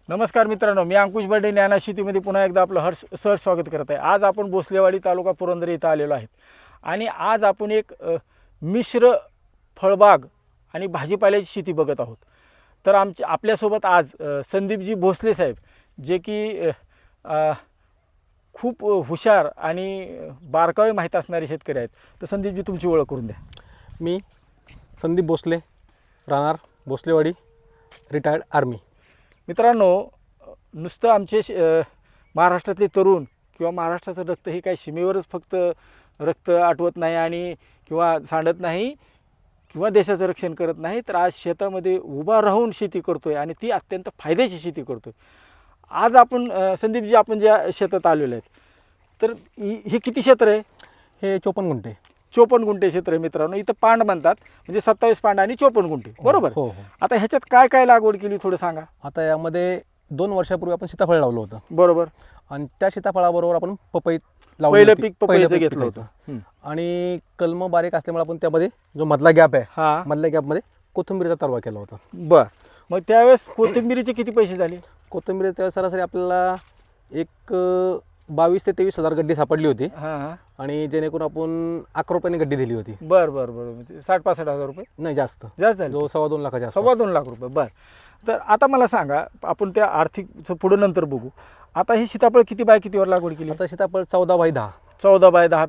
नमस्कार मित्रांनो, मी अंकुश बर्डे ज्ञाना शेतीमध्ये पुन्हा एकदा आपलं सहर्ष स्वागत करत आहे। आज आपण भोसलेवाडी तालुका पुरंदर इथं आलेलो आहेत आणि आज आपण एक मिश्र फळबाग आणि भाजीपाल्याची शेती बघत आहोत। तर आपल्यासोबत आज संदीपजी भोसले साहेब, जे की खूप हुशार आणि बारकावे माहीत असणारे शेतकरी आहेत। तर संदीपजी, तुमची ओळख करून द्या। मी संदीप भोसले, राहणार भोसलेवाडी, रिटायर्ड आर्मी। मित्रांनो, नुसतं आमचे महाराष्ट्रातले तरुण किंवा महाराष्ट्राचं रक्त हे काही सीमेवरच फक्त रक्त आटवत नाही आणि किंवा सांडत नाही किंवा देशाचं रक्षण करत नाही, तर आज शेतामध्ये उभा राहून शेती करतोय आणि ती अत्यंत फायद्याची शेती करतोय। आज आपण संदीपजी, आपण ज्या शेतात आलेलो आहेत, तर हे किती क्षेत्र आहे? हे 54 गुंठे। 54 गुंठे क्षेत्र आहे मित्रांनो। इथं पांड म्हणतात, म्हणजे 27 पांड आणि 54 गुंठे, बरोबर? हो हो। आता ह्याच्यात काय काय लागवड केली थोडं सांगा। आता यामध्ये 2 वर्षापूर्वी आपण सीताफळ लावलं होतं, बरोबर? आणि त्या सीताफळाबरोबर आपण पपई लावली पहिलं होती। पीक पपईचं घेतलं होतं आणि कलम बारीक असल्यामुळे आपण त्यामध्ये जो मधला गॅप आहे, हा, मधल्या गॅपमध्ये कोथिंबीरीचा तरवा केला होता। बर। मग त्यावेळेस कोथिंबीरीचे किती पैसे झाले? कोथिंबीर त्यावेळेस सरासरी आपल्याला एक 22 ते 23 हजार गड्डी सापडली होती, हां, आणि जेणेकरून आपण 11 रुपयाने गड्डी दिली होती। बर बर बर। 60-65 हजार रुपये नाही, जास्त जास्त झाले, जो 2.25 लाखाच्या आसपास। 2.25 लाख रुपये। बर। तर आता मला सांगा, आपण त्या आर्थिकचं पुढं नंतर बघू। आता ही सीताफळ किती बाय कितीवर लागवड केली? आता सीताफळ 14/10 14 बाय 10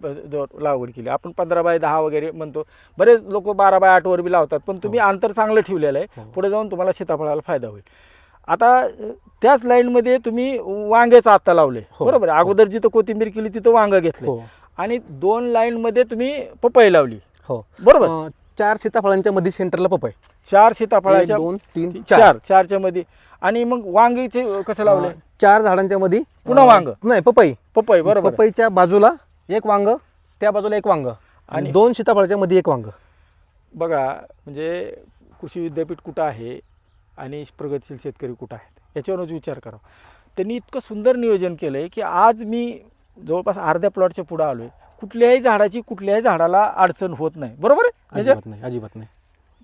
लागवड केली आपण। 15 बाय 10 वगैरे म्हणतो, बरेच लोक 12 बाय 8 वर बी लावतात, पण तुम्ही अंतर चांगलं ठेवलेलं आहे, पुढे जाऊन तुम्हाला सीताफळाला फायदा होईल। आता त्याच लाईनमध्ये तुम्ही वांग्याचं आत्ता लावले, बरोबर? अगोदर जिथं कोथिंबीर केली तिथं वांग घेतलं, आणि 2 लाईनमध्ये तुम्ही पपई लावली, हो बरोबर? 4 सीताफळांच्या मध्ये सेंटरला पपई, 4 सीताफळाच्या, 2 3 4 4च्या मध्ये। आणि मग वांगीचे कसं लावले? 4 झाडांच्या मध्ये पुन्हा वांग, नाही पपई, पपई, बरोबर? पपईच्या बाजूला एक वांग, त्या बाजूला एक वांग, आणि 2 सीताफळाच्या मध्ये एक वांग। बघा, म्हणजे कृषी विद्यापीठ कुठं आहे आणि प्रगतशील शेतकरी कुठं आहेत याच्यावरच विचार करा। त्यांनी इतकं सुंदर नियोजन केलं आहे की आज मी जवळपास अर्ध्या प्लॉटच्या पुढं आलो आहे। कुठल्याही झाडाला अडचण होत नाही, बरोबर आहे? अजिबात नाही, अजिबात नाही।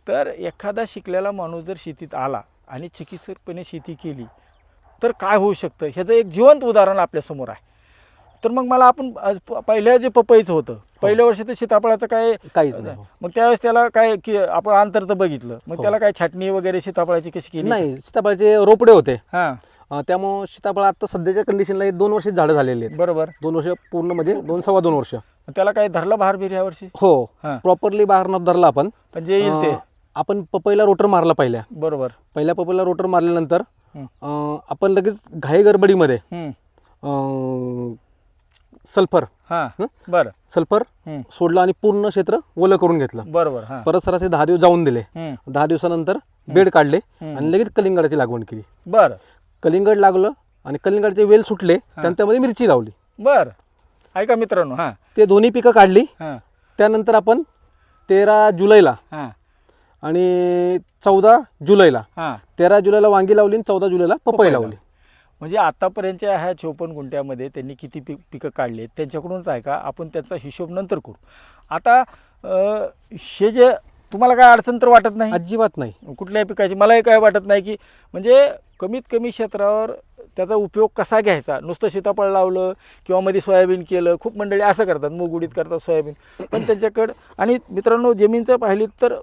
तर एखादा शिकलेला माणूस जर शेतीत आला आणि चिकित्सकपणे शेती केली तर काय होऊ शकतं, ह्याचं एक जिवंत उदाहरण आपल्यासमोर आहे। तर मग मला, आपण पहिलं जे पपईचं होतं, पहिल्या वर्षी तर सीताफळाचं काहीच नाही। मग त्यावेळेस त्याला काय की आपण अंतर तर बघितलं, मग त्याला काय छाटणी वगैरे सीताफळाची कशी केली? नाही, सीताफळाचे रोपडे होते, हां, त्यामुळे सीताफळ आता सध्याच्या कंडिशनला 2 वर्ष झाडं झालेली आहेत, बरोबर? 2 वर्ष पूर्ण, म्हणजे 2-2.25 वर्ष। त्याला काय धरलं बहार बीर या वर्षी? हो, हां, प्रॉपरली बाहेर न धरला आपण, पण जे येईल ते, आपण पपईला रोटर मारला बरोबर? पहिल्या पपईला रोटर मारल्यानंतर आपण लगेच घाई गडबडीमध्ये सल्फर, हां, बरं, सल्फर सोडलं आणि पूर्ण क्षेत्र ओलं करून घेतलं, बरोबर? हां, परत सरासरी 10 दिवस जाऊन दिले, 10 दिवसानंतर बेड काढले आणि लगेच कलिंगडाची लागवड केली। बरं, कलिंगड लागलं आणि कलिंगडचे वेल सुटले, त्यामध्ये मिरची लावली। बरं, ऐका मित्रांनो, हां, ते दोन्ही पिकं काढली। हां, त्यानंतर आपण 13 जुलैला हां, आणि 14 जुलैला, हां, 13 जुलैला वांगी लावली आणि 14 जुलैला पपई लावली। म्हणजे आतापर्यंतच्या ह्या 54 गुंठ्यामध्ये त्यांनी किती पिकं काढली त्यांच्याकडूनच आहे का, आपण त्याचा हिशोब नंतर करू। आता हे जे तुम्हाला काय अडचण तर वाटत नाही? अजिबात नाही, कुठल्याही पिकाची मलाही काय वाटत नाही, की म्हणजे कमीत कमी क्षेत्रावर त्याचा उपयोग कसा घ्यायचा। नुसतं सीताफळ लावलं किंवा मध्ये सोयाबीन केलं, खूप मंडळी असं करतात, मूग उडीद करतात, सोयाबीन, पण त्यांच्याकडं, आणि मित्रांनो जमीनचं पाहिली तर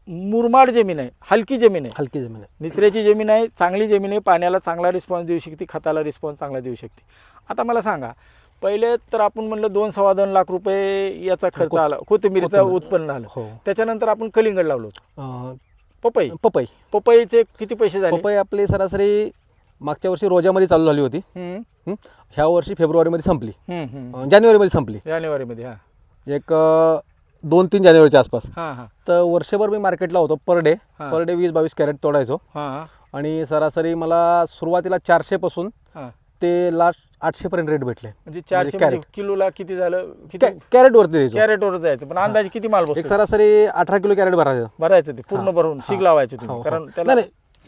मुरमाड जमीन आहे, हलकी जमीन आहे, हलकी जमीन आहे, निचऱ्याची जमीन आहे, चांगली जमीन आहे, पाण्याला चांगला रिस्पॉन्स देऊ शकते, खताला रिस्पॉन्स चांगला देऊ शकते। आता मला सांगा, पहिले तर आपण म्हणलं 2-2.25 लाख रुपये याचा खर्च आला, कोथिंबीरीचं उत्पन्न आलं, त्याच्यानंतर आपण कलिंगड लावलं होतं, पपईचे किती पैसे झाले? पपई आपली सरासरी मागच्या वर्षी रोजामध्ये चालू झाली होती, ह्या वर्षी फेब्रुवारीमध्ये संपली, जानेवारीमध्ये संपली, जानेवारीमध्ये, हां, एक 2-3 जानेवारीच्या आसपास। हां, हां, तर वर्षभर मी मार्केटला होतो, पर डे 20-22 कॅरेट तोडायचो, आणि सरासरी मला सुरुवातीला 400 पासून ते लास्ट 800 पर्यंत रेट भेटले। म्हणजे 400 किलोला किती झालं? कॅरेट वरती द्यायचो, कॅरेटवर जायचं, पण अंदाजे किती माल बसतो? एक सरासरी 18 किलो कॅरेट भरायचं ते पूर्ण भरून सीग लावायचे तुम्ही, कारण त्याला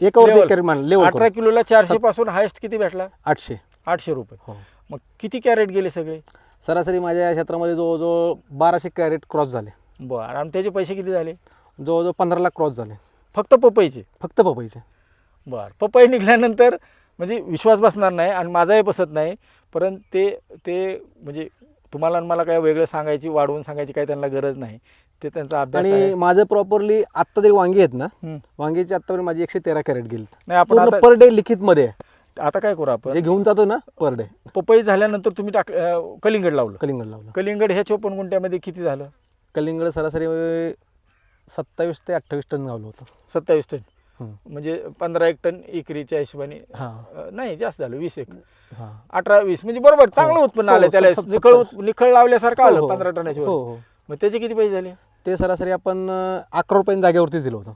एकावरती कॅरेट मान लेवल 18 किलोला 400 पासून हायस्ट किती भेटला? 800 रुपये। मग किती कॅरेट गेले सगळे? सरासरी माझ्या या क्षेत्रामध्ये जवळजवळ 1200 कॅरेट क्रॉस झाले। बरं, आणि त्याचे पैसे किती झाले? जवळजवळ 15 लाख क्रॉस झाले, फक्त पपईचे? फक्त पपईचे। बरं, पपई निघाल्यानंतर म्हणजे विश्वास बसणार नाही आणि माझाही बसत नाही. परंतु ते म्हणजे तुम्हाला आणि मला काय वेगळं सांगायची, वाढवून सांगायची काही त्यांना गरज नाही. ते त्यांचा अभ्यास आहे. आणि माझं प्रॉपरली आत्ता जरी वांगी आहेत ना, हं. वांग्याची आत्तापर्यंत माझी 113 कॅरेट गेली. नाही, आपण पूर्ण आता पर डे लिखितमध्ये आहे. आता काय करू आपण, जे घेऊन जातो ना पर डे. पपई झाल्यानंतर तुम्ही कलिंगड लावलं. कलिंगड लावलं. कलिंगड ह्या 54 गुंठ्यामध्ये किती झालं? कलिंगड सरासरी 27 ते 28 टन लावलं होतं. 27 टन. हं. म्हणजे 15 एक टन एकरीच्या हिशोबाने. हां नाही जास्त झालं, 20 एक. हां 18-20 म्हणजे बरोबर चांगलं उत्पन्न हो, आलं त्याला. 70. निखळ लावल्यासारखं हो, आलं हो. 15 टनाची वर. हो हो. मग त्याचे किती पैसे झाले? ते सरासरी आपण 11 रुपयांनी जागेवरतीच दिलं होतं.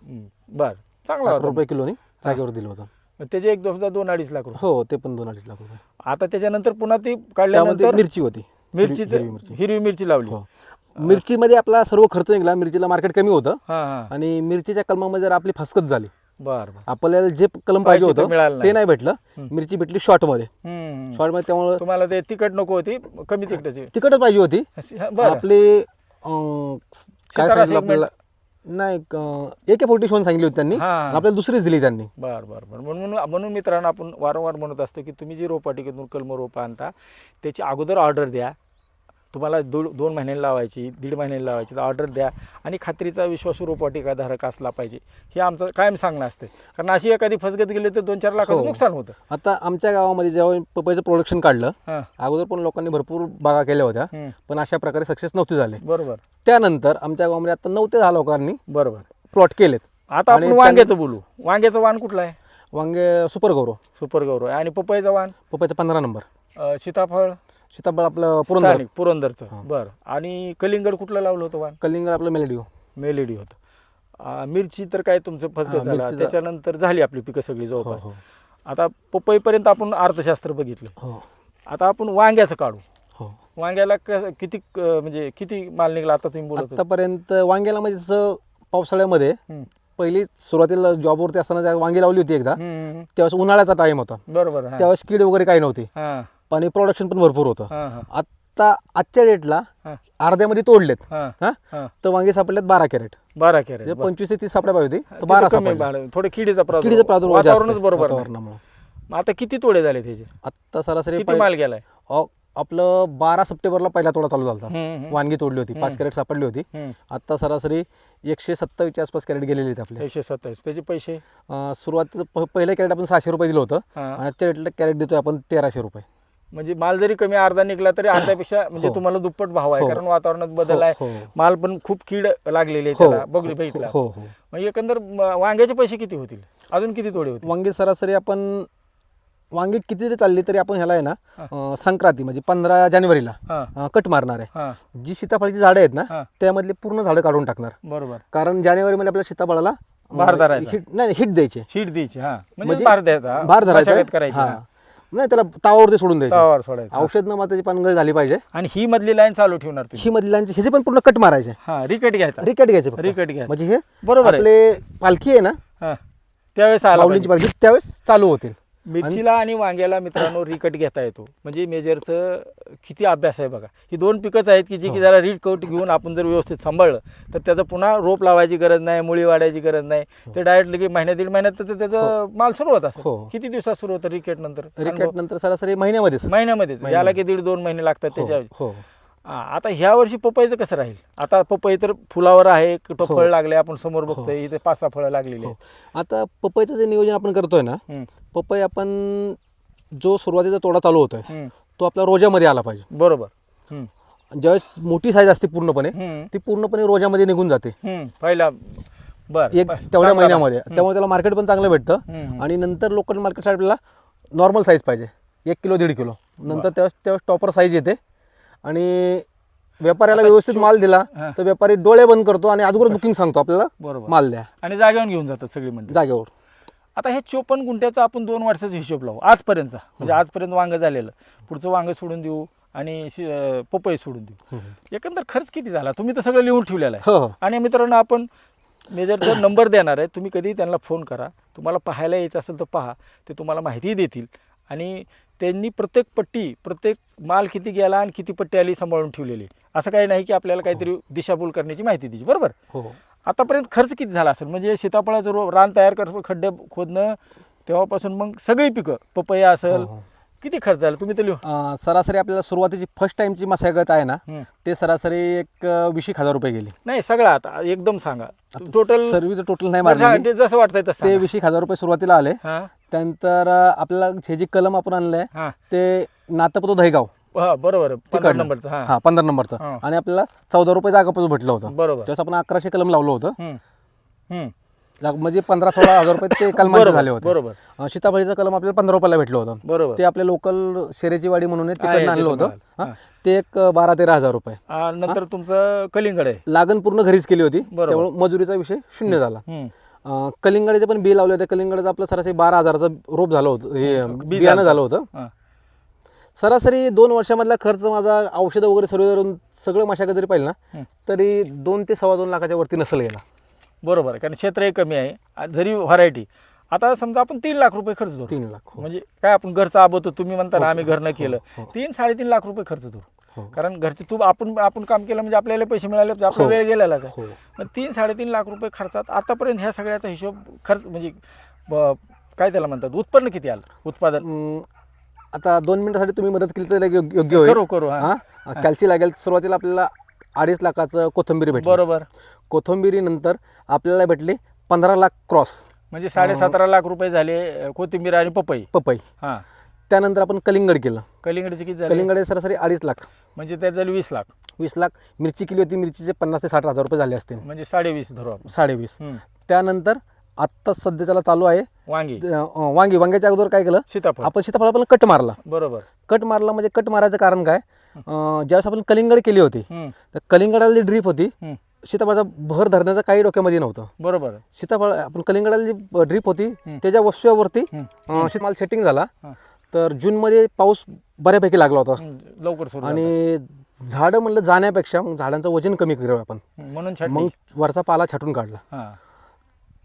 बर, चांगला 11 होता. रुपये किलोनी जागेवर दिलं होतं. मग त्याचे एक 2-2.5 लाख रुपये. हो, ते पण 2-2.5 लाख रुपये. आता त्याच्यानंतर पुन्हा ती त्यामध्ये काढल्यानंतर मिरची होती. मिरचीचं हिरवी मिरची. हिरवी मिरची लावली. हो. मिरचीमध्ये आपला सर्व खर्च निघाला. मिरचीला मार्केट कमी होतं हां हां. आणि मिरचीच्या कलमामध्ये जर आपली फसकत झाली, बर बर. आपल्याला जे कलम पाहिजे पाहिजे ते होतं मिळालं ते नाही. नाही भेटलं. मिरची भेटली शॉर्टमध्ये. हम्म. शॉर्टमध्ये त्यामुळं तुम्हाला ते तिखट नको होती, कमी तिखटाची. तिखटच पाहिजे होती. बरं. आपले काय सितारा सांगितलं आपल्याला, नाही AK-47 सांगितली होती त्यांनी. हां. आपल्याला दुसरीच दिली त्यांनी. बर बर बर. म्हणून मित्रांनो आपण वारंवार म्हणत असतो की तुम्ही जी रोपवाटिकेतून कलम रोपं आणता त्याची अगोदर ऑर्डर द्या. तुम्हाला 2 महिन्यांनी लावायची, 1.5 महिन्यांनी लावायची, तर ऑर्डर द्या. आणि खात्रीचा विश्वासू रोपवाटिकाधारक असला पाहिजे, हे आमचं कायम सांगणं असतं. कारण अशी एखादी फसगत गेली तर 2-4 लाखाचं हो. नुकसान होतं. आता आमच्या गावामध्ये जेव्हा पपईचं प्रोडक्शन काढलं, हां. अगोदर पण लोकांनी भरपूर बागा केल्या होत्या, हम्म. पण अशा प्रकारे सक्सेस नव्हते झाले. बरोबर त्यानंतर आमच्या गावामध्ये आता 9 ते 10 लोकांनी बरोबर. प्लॉट केलेत. आता आणि आपण वांग्याचं बोलू. वांग्याचं वाण कुठलं आहे? वांगे सुपर गौरव, सुपर गौरव आहे. आणि पपईचं वाण? पपईचा 15 नंबर. सीताफळ? सीताफळ आपलं पुरंदर. स्थानिक, पुरंदरचं. बरं. आणि कलिंगड कुठलं लावलं होतं वाण? कलिंगड आपलं मेलेडिओ. मेलेडी होतं. मिरची तर काय तुमचं फसगत हां, झाला, मिरचीचं- त्याच्यानंतर झाली आपली पिकं सगळी हो जवळपास. हो आता पपईपर्यंत आपण अर्थशास्त्र बघितलं. हो आता आपण वांग्याचं काढू. हो. वांग्याला किती म्हणजे किती माल निघाला आता तुम्ही बोलत होते? आतापर्यंत वांग्याला म्हणजे जसं पावसाळ्यामध्ये हम्म. पहिली सुरुवातीला जॉबवरती असताना ज्या वांगी लावली होती एकदा, हम्म. त्यावेळेस उन्हाळ्याचा टाइम होता. बरोबर. हां. त्यावेळेस कीड वगैरे काही नव्हती हां आणि प्रोडक्शन पण भरपूर होतं. हां हां आता आजच्या डेटला हां अर्ध्यामध्ये तोडलेत. हां हा हां. तर वांगे सापडलेत 12 कॅरेट. 12 कॅरेट. जे 25 ते 30 सापड्या पाहिजे होती, तर तिथं 12 कमी सापडले. भाडं, थोडं किडीचा किडीचा प्रादुर्भाव जास्त वातावरणच आहे, बरोबर नाही. वातावरणामुळे. मग आता किती तोडे झाले त्याचे? आता सरासरी किती माल गेलाय? आपलं 12 सप्टेंबरला पहिला तोडा चालू झाला. हम्म. वांगी तोडली होती, 5 कॅरेट सापडली होती. हम्म. आता सरासरी 127 आसपास कॅरेट गेलेले आहेत आपले. 127. त्याचे पैसे? सुरुवातीला पहिलं कॅरेट आपण 600 रुपये दिलं होतं. हां. आणि आजच्या रेटला कॅरेट देतोय आपण 1300 रुपये. म्हणजे माल जरी कमी अर्धा निघला तरी अर्ध्यापेक्षा म्हणजे हो. तुम्हाला दुप्पट भाव आहे, हो. कारण वातावरणात बदल आहे. हो, माल पण खूप कीड लागलेली आहे हो, त्याला, बघितला. हो हो. म्हणजे एकंदर वांग्याचे पैसे किती होतील? अजून किती तोडे होतील? वांगी सरासरी आपण वांगी किती जरी चालली तरी आपण ह्याला आहे ना संक्रांती म्हणजे 15 जानेवारीला हां कट मारणार आहे. हां जी सीताफळाची झाडं आहेत ना, हां. त्यामधली पूर्ण झाडं काढून टाकणार. बरोबर. कारण जानेवारीमध्ये आपल्या सीताफळाला बहार धरायचा. हिट द्यायचे. शीट द्यायची. हां म्हणजे म्हणजे भार द्यायचा, भार धरायचा. मशागत करायची. हां. हां. नाही त्याला तावावरती सोडून द्यायचं. तवावर सोडायचं. औषध न माताची पानगळ झाली पाहिजे. आणि ही मधली लाईन चालू ठेवणार तुम्ही? ही मधली लाईनची ह्याचे पण पूर्ण कट मारायचे. हां रिकट घ्यायचा. रिकट घ्यायचे फक्त. रिकट घ्यायचा. म्हणजे हे बरोबर आहे. आपले पालखी आहे ना, हां त्यावेळेस आला माऊलींची पाहिजे. पालखी, त्यावेळेस चालू होतील. मिरचीला आणि वांग्याला मित्रांनो रिकट घेता येतो. म्हणजे मेजरचं किती अभ्यास आहे बघा. ही 2 पिकंच आहेत की जी की जरा रिकट घेऊन आपण जर व्यवस्थित सांभाळलं तर त्याचं पुन्हा रोप लावायची गरज नाही, मुळी वाढायची गरज नाही. ते डायरेक्ट लगे दीड महिन्यात तर त्याचं माल सुरू होत असतो. हो. किती दिवसात सुरू होतं रिकेट नंतर? रिकट नंतर सरासरी महिन्यामध्येच. महिन्यामध्येच. याला की 1.5-2 महिने लागतात त्याच्या. हो आता ह्या वर्षी पपईचं कसं राहील? आता पपई तर फुलावर आहे, कुठं हो. फळ लागले आपण समोर बघतोय, इथे 5-6 फळं लागलेली हो. आहेत. आता पपईचं जे नियोजन आपण करतोय ना, हम्म. पपई आपण जो सुरुवातीचा तोडा चालू होतोय हम्म. तो आपल्या रोजामध्ये आला पाहिजे. बरोबर. हम्म. ज्यावेळेस मोठी साईज असते पूर्णपणे, हम्म. ती पूर्णपणे रोजामध्ये निघून जाते पहिला बर एक तेवढ्या महिन्यामध्ये. त्यामुळे त्याला मार्केट पण चांगलं भेटतं. हम्म. आणि नंतर लोकल मार्केटसाठी आपल्याला नॉर्मल साईज पाहिजे, 1 किलो 1.5 किलो. नंतर त्यावेळेस टॉपर साईज येते. आणि व्यापाऱ्याला व्यवस्थित माल दिला हां. तर व्यापारी डोळे बंद करतो आणि अगोदर बुकिंग सांगतो आपल्याला बरोबर. माल द्या, आणि जागेवर घेऊन जातात सगळी मंडळी. जागेवर. आता हे 54 गुंठ्याचा आपण 2 वर्षाचा हिशोब लावू आजपर्यंतचा. म्हणजे आजपर्यंत वांगं झालेलं, पुढचं वांगं सोडून देऊ आणि पपई सोडून देऊ. एकंदर खर्च किती झाला तुम्ही तर सगळं लिहून ठेवलेलं आहे. हो हो आणि मित्रांनो आपण मेजरचा नंबर देणार आहे, तुम्ही कधी त्यांना फोन करा. तुम्हाला पाहायला यायचं असेल तर पहा, ते तुम्हाला माहिती देतील. आणि त्यांनी प्रत्येक पट्टी, प्रत्येक माल किती गेला आणि किती पट्टी आली सांभाळून ठेवलेली. असं काही नाही की आपल्याला काहीतरी दिशाभूल करण्याची माहिती द्यायची. बरोबर. हो. आतापर्यंत खर्च किती झाला असेल? म्हणजे सीताफळाचं रान तयार करणं, खड्डे खोदणं, तेव्हापासून मग सगळी पिकं पपया असेल हो. किती खर्च झाला तुम्ही तर लिहू. सरासरी आपल्याला सुरुवातीची फर्स्ट टाइमची मशागत आहे ना, हं. ते सरासरी एक 20,000 रुपये गेली. नाही सगळं आता एकदम सांगा टोटल सर्विस टोटल नाही मारली, जसं वाटतंय तसं ते सांगा. 20,000 रुपये सुरुवातीला आले. हा त्यानंतर आपल्याला हे जी कलम आपण आणलंय हा ते नातपतो दहीगाव हा बरोबर आहे. 15 तिकडनं. नंबरचं हा हा 15 नंबरचं. हा. आणि आपल्याला 14 रुपये जागापासून भेटलं होतं. बरोबर. त्यावेळेस आपण 1100 कलम लावलं होतं. हम्म. हम्म. म्हणजे 15-16 हजार रुपये ते कलमांचे बरोबर, झाले होते. बरोबर. सीताफळीचं कलम आपल्याला 15 रुपयाला भेटलं होतं. बरोबर ते आपल्या लोकल शेरेची वाडी म्हणून आहे, तिकडनं आहे, आणलं तिथून होतं. आलं. हा. ते एक 12-13 हजार रुपये. नंतर तुमचं कलिंगड आहे. लागण पूर्ण घरीच केली होती, बरोबर. त्यामुळे मजुरीचा विषय शून्य झाला. हम्म. कलिंगडाचे पण बी लावले होते. कलिंगडाचं आपलं सरासरी 12,000चं रोप झालं होतं, हे बी बियाणं झालं. झालं होतं. हा. सरासरी 2 वर्षामधला खर्च माझा औषधं वगैरे सर्व धरून सगळं मशागत जरी पाहिलं ना, तरी 2 ते 2.25 लाखाच्या वरती नसेल गेला. बरोबर आहे, कारण क्षेत्रही कमी आहे जरी व्हरायटी. आता समजा आपण 3 लाख रुपये खर्च धरू. 3 लाख. हो. म्हणजे काय आपण घरचं आबवतो, तुम्ही म्हणता ना आम्ही घरनं केलं. हो. 3-3.5 लाख रुपये खर्च धरू. हो. कारण घरचे तू आपण काम केलं म्हणजे आपल्याला पैसे मिळाले, आपला हो. वेळ गेलेलाच आहे. हो. पण 3-3.5 लाख रुपये खर्चात आतापर्यंत ह्या सगळ्याचा हिशोब खर्च म्हणजे काय त्याला म्हणतात उत्पन्न किती आलं उत्पादन. आता 2 मिनिटासाठी तुम्ही मदत केली तर योग्य होईल. करू हा. कॅल्ची लागेल. सुरुवातीला आपल्याला 2.5 लाखाचं कोथिंबीर भेटली. बरोबर. कोथिंबिरीनंतर आपल्याला भेटली 15 लाख क्रॉस म्हणजे 17.5 लाख रुपये झाले कोथिंबीर आणि पपई. हा. त्यानंतर आपण कलिंगड केलं. कलिंगडचे किती झाले? कलिंगड सरासरी 2.5 लाख. म्हणजे त्यात झाले 20 लाख. 20 लाख. मिरची केली होती, मिरचीचे 50 ते 60 हजार रुपये झाले असतील. म्हणजे 20.5 धरू आपण. 20.5. हम्म. त्यानंतर आत्ता सध्याच्याला चालू आहे वांगी वांग्याच्या अगोदर काय केलं सीताफळ. आपण, सीताफळ आपण कट मारला. बरोबर. कट मारला म्हणजे कट मारायचं कारण काय, ज्यावेळेस आपण कलिंगड केली होती, हम्म. तर कलिंगडाला जी ड्रीप होती, हम्म. सीताफळाचा भर धरण्याचं काही डोक्यामध्ये नव्हतं. बरोबर. सीताफळ आपण कलिंगडाला जी ड्रीप होती त्याच्या वस्तूवरती शेतमाल सेटिंग झाला. तर जूनमध्ये पाऊस बऱ्यापैकी लागला होता लवकर सुरू आणि झाडं म्हणलं जाण्यापेक्षा मग झाडांचं वजन कमी करूया आपण, म्हणून मग वरचा पाला छाटून काढला. हा.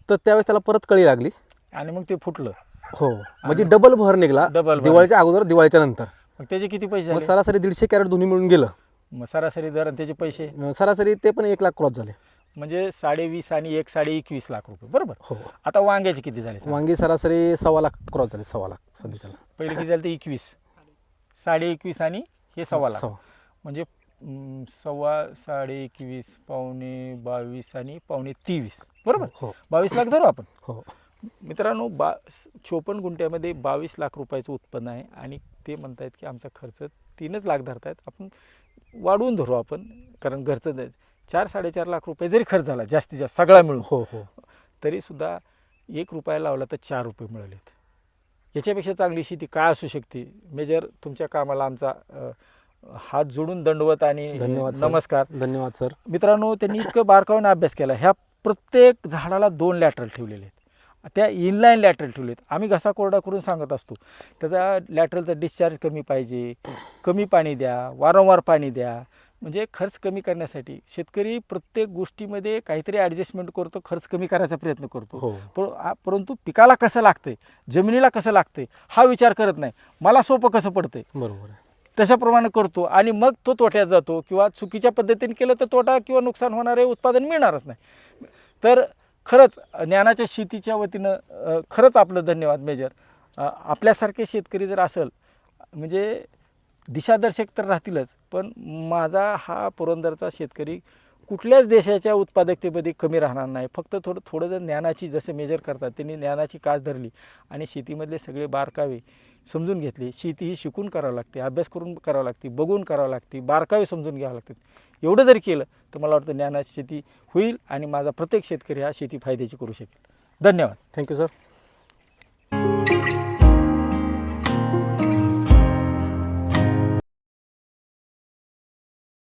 तर त्यावेळेस त्याला परत कळी लागली. आणि मग ते फुटलं. हो, म्हणजे डबल भर निघाला. डबल भर. दिवाळीच्या अगोदर दिवाळीच्या नंतर. मग त्याचे किती पैसे मग झाले? सरासरी 150 कॅरेट दोन्ही मिळून गेलं. मग सरासरी दर आणि त्याचे पैसे सरासरी ते पण 1 लाख क्रॉस झाले. म्हणजे 20.5 आणि 21 लाख रुपये. बरोबर. हो. आता वांग्याचे किती झाले? वांगी सरासरी 1.25 लाख क्रॉस झाले. 1.25 लाख सध्याच्याला. पहिले किती झाले? 21, 21.5 आणि हे 1.25 लाख. 1.25. म्हणजे 21.5 पावणे 22 आणि पावणे 23. बरोबर. हो. 22 लाख धरू आपण. हो. मित्रांनो 54 गुंठ्यामध्ये 22 लाख रुपयाचं उत्पन्न आहे आणि ते म्हणतायत की आमचा खर्च 3 लाख धरतायत. आपण वाढवून धरू आपण, कारण घरचं द्यायचं 4-4.5 लाख रुपये जरी खर्च झाला जास्तीत जास्त सगळा मिळून, हो. हो. तरीसुद्धा 1 रुपया लावला तर 4 रुपये मिळालेत. याच्यापेक्षा चांगली शेती काय असू शकते? मेजर तुमच्या कामाला आमचा हात जोडून दंडवत आणि धन्यवाद सर. नमस्कार. धन्यवाद सर. मित्रांनो त्यांनी इतकं बारकाईने अभ्यास केला. ह्या प्रत्येक झाडाला 2 लॅटरल ठेवलेले आहेत, त्या इनलाईन लॅटरल ठेवलेत. आम्ही घसा कोरडा करून सांगत असतो त्याचा लॅटरलचा डिस्चार्ज कमी पाहिजे, कमी पाणी द्या, वारंवार पाणी द्या. म्हणजे खर्च कमी करण्यासाठी शेतकरी प्रत्येक गोष्टीमध्ये काहीतरी ॲडजस्टमेंट करतो, खर्च कमी करायचा प्रयत्न करतो. हो. परंतु पिकाला कसं लागतंय, जमिनीला कसं लागतंय हा विचार करत नाही. मला सोपं कसं पडतंय बरोबर आहे. तशाप्रमाणे करतो आणि मग तो तोट्यात जातो, किंवा चुकीच्या पद्धतीने केलं तर तोटा किंवा नुकसान होणारे उत्पादन मिळणारच नाही. तर खरंच ज्ञानाच्या शेतीच्या वतीनं खरंच आपलं धन्यवाद मेजर. आपल्यासारखे शेतकरी जर असेल म्हणजे दिशादर्शक तर राहतीलच, पण माझा हा पुरंदरचा शेतकरी कुठल्याच देशाच्या उत्पादकतेमध्ये कमी राहणार नाही. फक्त थोडं जर ज्ञानाची, जसं मेजर करतात त्यांनी ज्ञानाची कास धरली आणि शेतीमधले सगळे बारकावे समजून घेतले. शेती ही शिकून करावं लागते, अभ्यास करून करावं लागते, बघून करावं लागते, बारकावे समजून घ्यावं लागतात. एवढं जरी केलं तर मला वाटतं ज्ञानाची शेती होईल आणि माझा प्रत्येक शेतकरी हा शेती फायद्याची करू शकेल. धन्यवाद. Thank you sir.